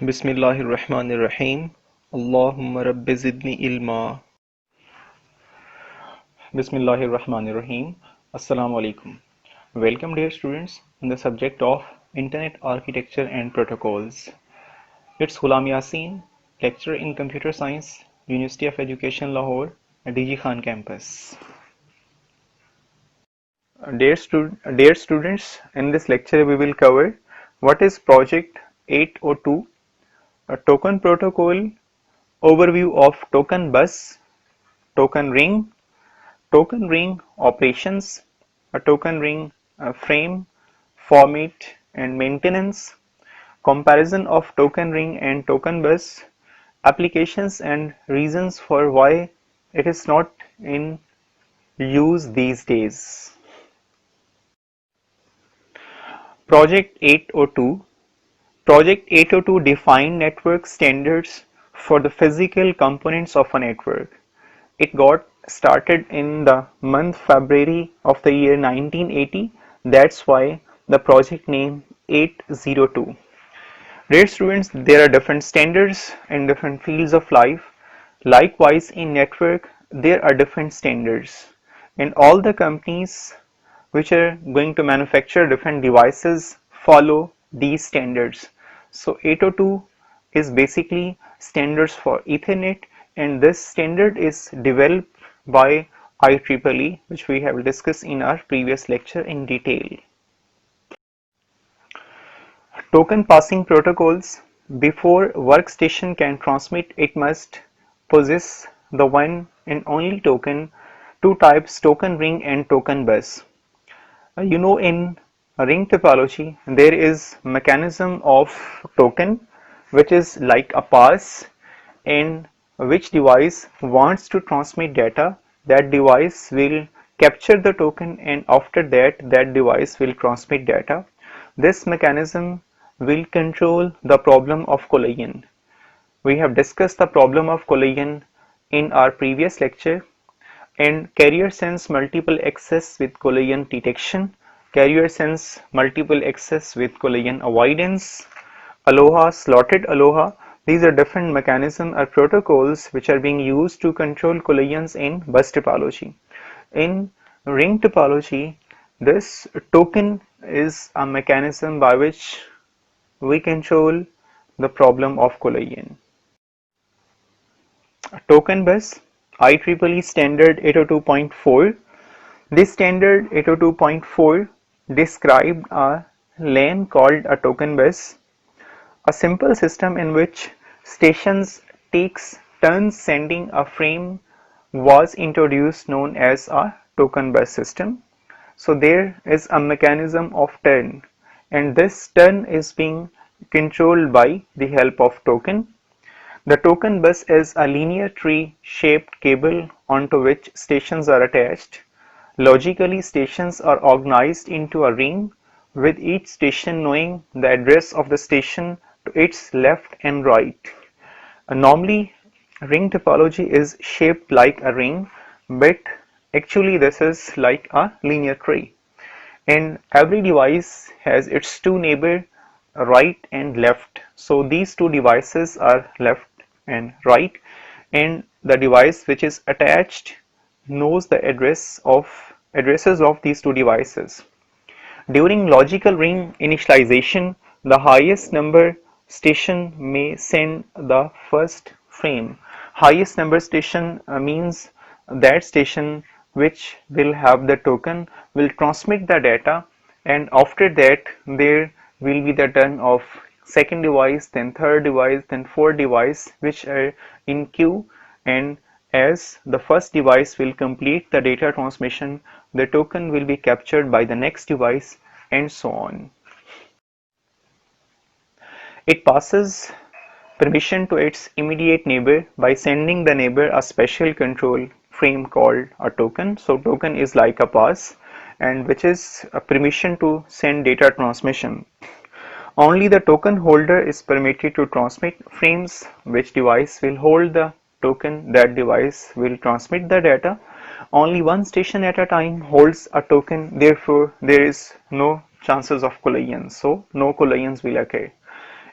Bismillahirrahmanirrahim. Allahumma rabbi zidni ilma. Bismillahirrahmanirrahim. Assalamu alaikum. Welcome dear students in the subject of Internet Architecture and Protocols. It's Ghulam Yasin, lecturer in Computer Science, University of Education Lahore, DG Khan campus. Dear students, in this lecture we will cover what is Project 802, a token protocol, overview of token bus, token ring operations, a token ring frame, format and maintenance, comparison of token ring and token bus, applications and reasons for why it is not in use these days. Project 802 Project 802 defined network standards for the physical components of a network. It got started in the month February of the year 1980. That's why the project name 802. Dear students, there are different standards in different fields of life. Likewise, in network, there are different standards. And all the companies which are going to manufacture different devices follow these standards. So 802 is basically standards for Ethernet, and this standard is developed by IEEE, which we have discussed in our previous lecture in detail. Token passing protocols. Before workstation can transmit, it must possess the one and only token, two types, token ring and token bus. In ring topology, there is mechanism of token which is like a pass, and which device wants to transmit data, that device will capture the token, and after that device will transmit data. This mechanism will control the problem of collision. We have discussed the problem of collision in our previous lecture. And carrier sense multiple access with collision detection, carrier sense multiple access with collision avoidance, Aloha, slotted Aloha. These are different mechanisms or protocols which are being used to control collisions in bus topology. In ring topology, this token is a mechanism by which we control the problem of collision. Token bus, IEEE standard 802.4. This standard 802.4 described a LAN called a token bus, a simple system in which stations takes turns sending a frame was introduced, known as a token bus system. So there is a mechanism of turn, and this turn is being controlled by the help of token. The token bus is a linear tree-shaped cable onto which stations are attached. Logically, stations are organized into a ring, with each station knowing the address of the station to its left and right. Normally, ring topology is shaped like a ring, but actually this is like a linear tree. And every device has its two neighbors, right and left. So these two devices are left and right, and the device which is attached knows the addresses of these two devices. During logical ring initialization, the highest number station may send the first frame. Highest number station means that station which will have the token will transmit the data, and after that there will be the turn of second device, then third device, then fourth device, which are in queue, and as the first device will complete the data transmission, the token will be captured by the next device, and so on. It passes permission to its immediate neighbor by sending the neighbor a special control frame called a token. So token is like a pass, and which is a permission to send data transmission. Only the token holder is permitted to transmit frames. Which device will hold the token, that device will transmit the data. Only one station at a time holds a token, therefore there is no chances of collision, so no collisions will occur.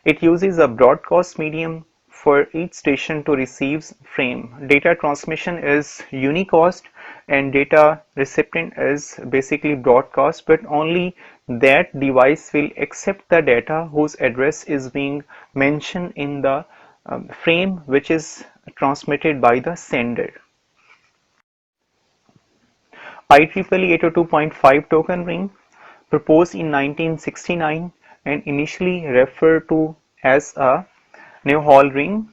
It uses a broadcast medium for each station to receive frame. Data transmission is unicast and data recipient is basically broadcast, but only that device will accept the data whose address is being mentioned in the frame which is transmitted by the sender. IEEE 802.5 token ring, proposed in 1969 and initially referred to as a Neu-Hall ring.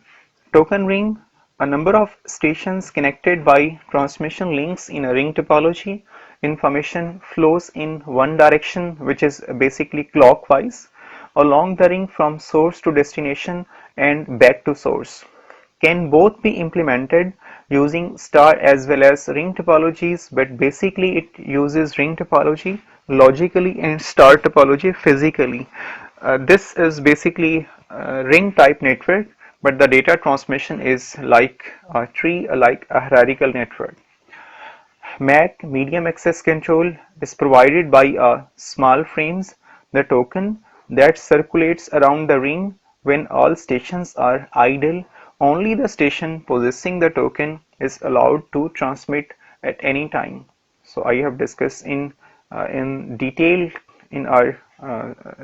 Token ring, a number of stations connected by transmission links in a ring topology. Information flows in one direction, which is basically clockwise, along the ring from source to destination and back to source. Can both be implemented using star as well as ring topologies, but basically it uses ring topology logically and star topology physically. This is basically a ring type network, but the data transmission is like a tree, like a hierarchical network. MAC, medium access control, is provided by a small frames, the token that circulates around the ring when all stations are idle. Only the station possessing the token is allowed to transmit at any time. So I have discussed in detail in our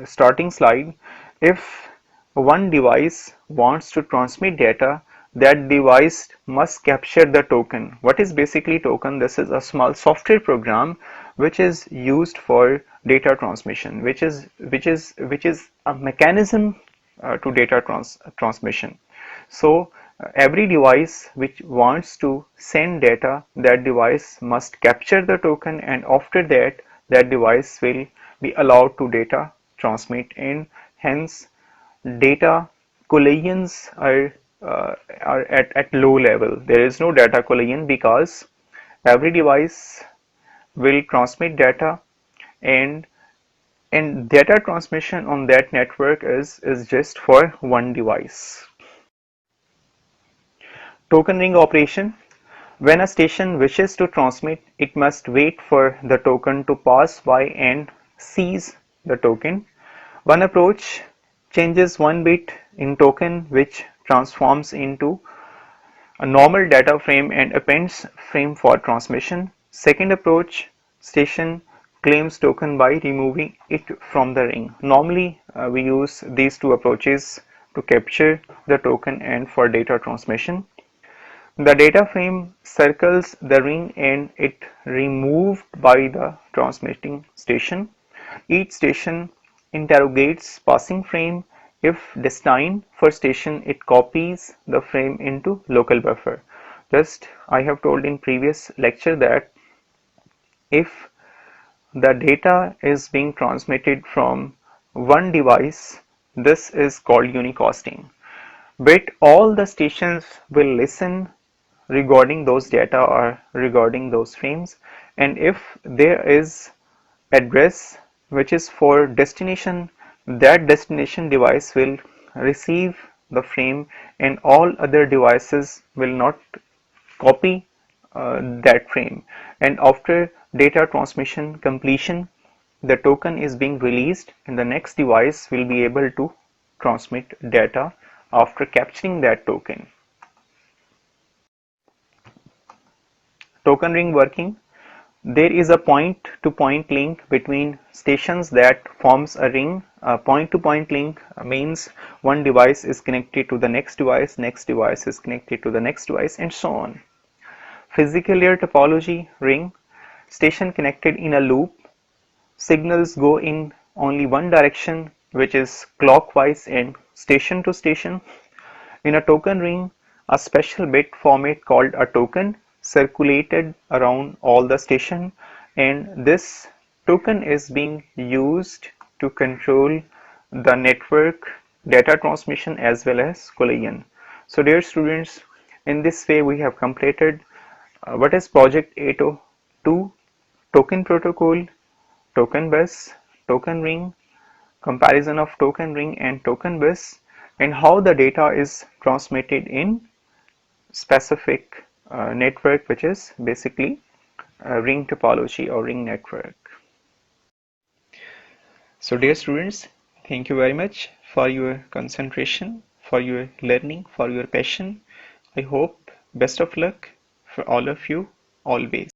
starting slide. If one device wants to transmit data, that device must capture the token. What is basically token? This is a small software program which is used for data transmission, which is a mechanism to data transmission. So every device which wants to send data, that device must capture the token, and after that that device will be allowed to data transmit, and hence data collisions are at low level. There is no data collision because every device will transmit data, and data transmission on that network is just for one device. Token ring operation. When a station wishes to transmit, it must wait for the token to pass by and seize the token. One approach changes one bit in token, which transforms into a normal data frame and appends frame for transmission. Second approach, station claims token by removing it from the ring. Normally we use these two approaches to capture the token and for data transmission. The data frame circles the ring and it removed by the transmitting station. Each station interrogates passing frame. If destined for station, it copies the frame into local buffer. Just I have told in previous lecture that if the data is being transmitted from one device, this is called unicasting. But all the stations will listen regarding those data or regarding those frames, and if there is address which is for destination, that destination device will receive the frame and all other devices will not copy that frame, and after data transmission completion, the token is being released and the next device will be able to transmit data after capturing that token. Token ring working. There is a point-to-point link between stations that forms a ring. A point-to-point link means one device is connected to the next device is connected to the next device, and so on. Physical layer topology ring. Station connected in a loop. Signals go in only one direction, which is clockwise and station to station. In a token ring, a special bit format called a token circulated around all the station, and this token is being used to control the network data transmission as well as collision. So dear students, in this way we have completed what is project 802, token protocol, token bus, token ring, comparison of token ring and token bus, and how the data is transmitted in specific network, which is basically ring topology or ring network. So dear students, thank you very much for your concentration, for your learning, for your passion. I hope best of luck for all of you always.